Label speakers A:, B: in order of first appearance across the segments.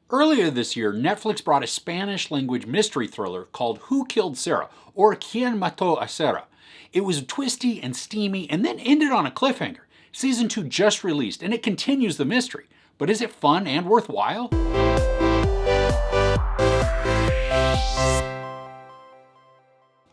A: Earlier this year, Netflix brought a Spanish-language mystery thriller called Who Killed Sara, or Quién Mató a Sara. It was twisty and steamy and then ended on a cliffhanger. Season 2 just released and it continues the mystery. But is it fun and worthwhile?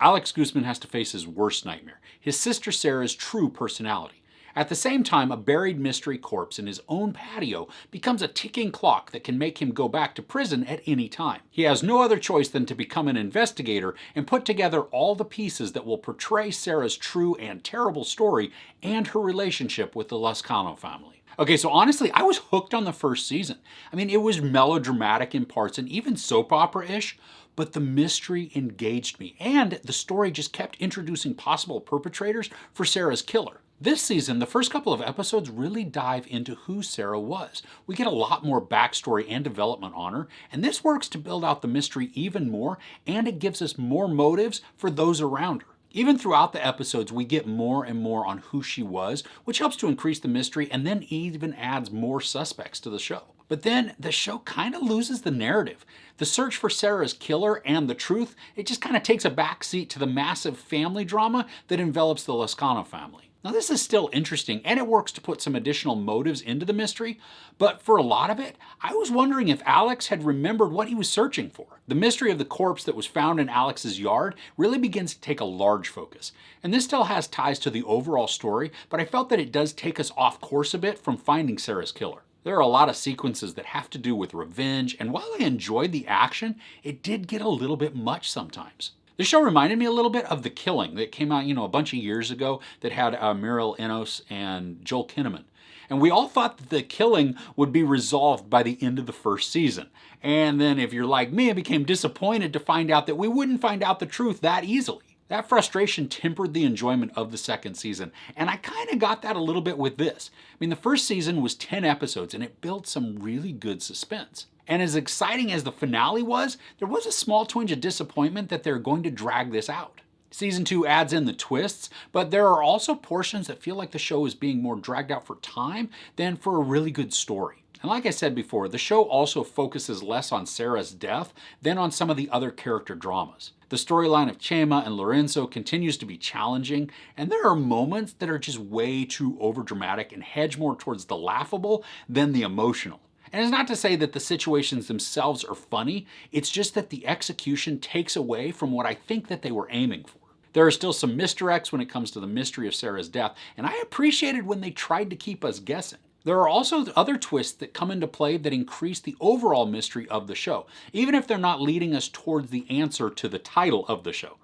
A: Alex Guzman has to face his worst nightmare, his sister Sarah's true personality. At the same time, a buried mystery corpse in his own patio becomes a ticking clock that can make him go back to prison at any time. He has no other choice than to become an investigator and put together all the pieces that will portray Sarah's true and terrible story and her relationship with the Lescano family. Okay, so honestly, I was hooked on the first season. I mean, it was melodramatic in parts and even soap opera-ish, but the mystery engaged me, and the story just kept introducing possible perpetrators for Sarah's killer. This season, the first couple of episodes really dive into who Sara was. We get a lot more backstory and development on her, and this works to build out the mystery even more, and it gives us more motives for those around her. Even throughout the episodes, we get more and more on who she was, which helps to increase the mystery and then even adds more suspects to the show. But then the show kind of loses the narrative. The search for Sarah's killer and the truth, it just kind of takes a backseat to the massive family drama that envelops the Lescano family. Now this is still interesting and it works to put some additional motives into the mystery, but for a lot of it, I was wondering if Alex had remembered what he was searching for. The mystery of the corpse that was found in Alex's yard really begins to take a large focus. And this still has ties to the overall story, but I felt that it does take us off course a bit from finding Sarah's killer. There are a lot of sequences that have to do with revenge, and while I enjoyed the action, it did get a little bit much sometimes. The show reminded me a little bit of The Killing that came out, a bunch of years ago that had Muriel Enos and Joel Kinnaman. And we all thought that The Killing would be resolved by the end of the first season. And then if you're like me, I became disappointed to find out that we wouldn't find out the truth that easily. That frustration tempered the enjoyment of the second season, and I kind of got that a little bit with this. I mean, the first season was 10 episodes, and it built some really good suspense. And as exciting as the finale was, there was a small twinge of disappointment that they're going to drag this out. Season 2 adds in the twists, but there are also portions that feel like the show is being more dragged out for time than for a really good story. And like I said before, the show also focuses less on Sarah's death than on some of the other character dramas. The storyline of Chema and Lorenzo continues to be challenging, and there are moments that are just way too overdramatic and hedge more towards the laughable than the emotional. And it's not to say that the situations themselves are funny, it's just that the execution takes away from what I think that they were aiming for. There are still some misdirects when it comes to the mystery of Sarah's death, and I appreciated when they tried to keep us guessing. There are also other twists that come into play that increase the overall mystery of the show, even if they're not leading us towards the answer to the title of the show.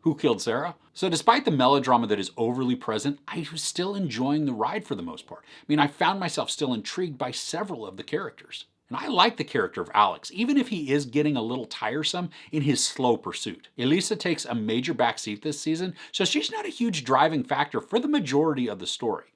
A: Who Killed Sara? So despite the melodrama that is overly present, I was still enjoying the ride for the most part. I mean, I found myself still intrigued by several of the characters. And I like the character of Alex, even if he is getting a little tiresome in his slow pursuit. Elisa takes a major backseat this season, so she's not a huge driving factor for the majority of the story.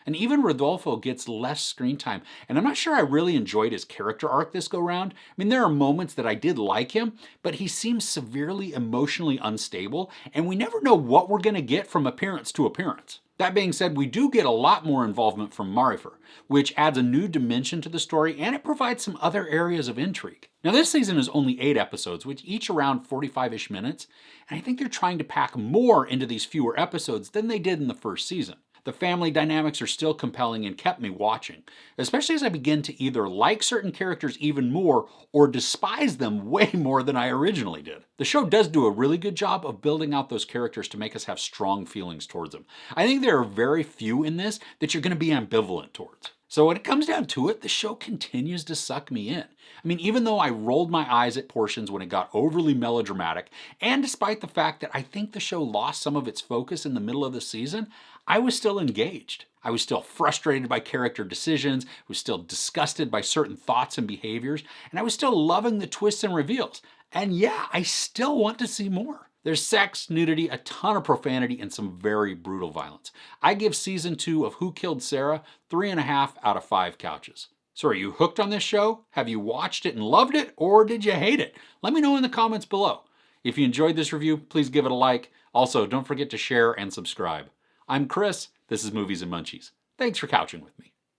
A: And even Rodolfo gets less screen time, and I'm not sure I really enjoyed his character arc this go round. I mean, there are moments that I did like him, but he seems severely emotionally unstable, and we never know what we're gonna get from appearance to appearance. That being said, we do get a lot more involvement from Marifer, which adds a new dimension to the story, and it provides some other areas of intrigue. Now this season is only 8 episodes, which each around 45-ish minutes, and I think they're trying to pack more into these fewer episodes than they did in the first season. The family dynamics are still compelling and kept me watching, especially as I begin to either like certain characters even more or despise them way more than I originally did. The show does do a really good job of building out those characters to make us have strong feelings towards them. I think there are very few in this that you're going to be ambivalent towards. So when it comes down to it, the show continues to suck me in. I mean, even though I rolled my eyes at portions when it got overly melodramatic, and despite the fact that I think the show lost some of its focus in the middle of the season, I was still engaged. I was still frustrated by character decisions, was still disgusted by certain thoughts and behaviors, and I was still loving the twists and reveals. And yeah, I still want to see more. There's sex, nudity, a ton of profanity, and some very brutal violence. I give season 2 of Who Killed Sara 3.5 out of 5 couches. So are you hooked on this show? Have you watched it and loved it, or did you hate it? Let me know in the comments below. If you enjoyed this review, please give it a like. Also, don't forget to share and subscribe. I'm Chris, this is Movies and Munchies. Thanks for couching with me.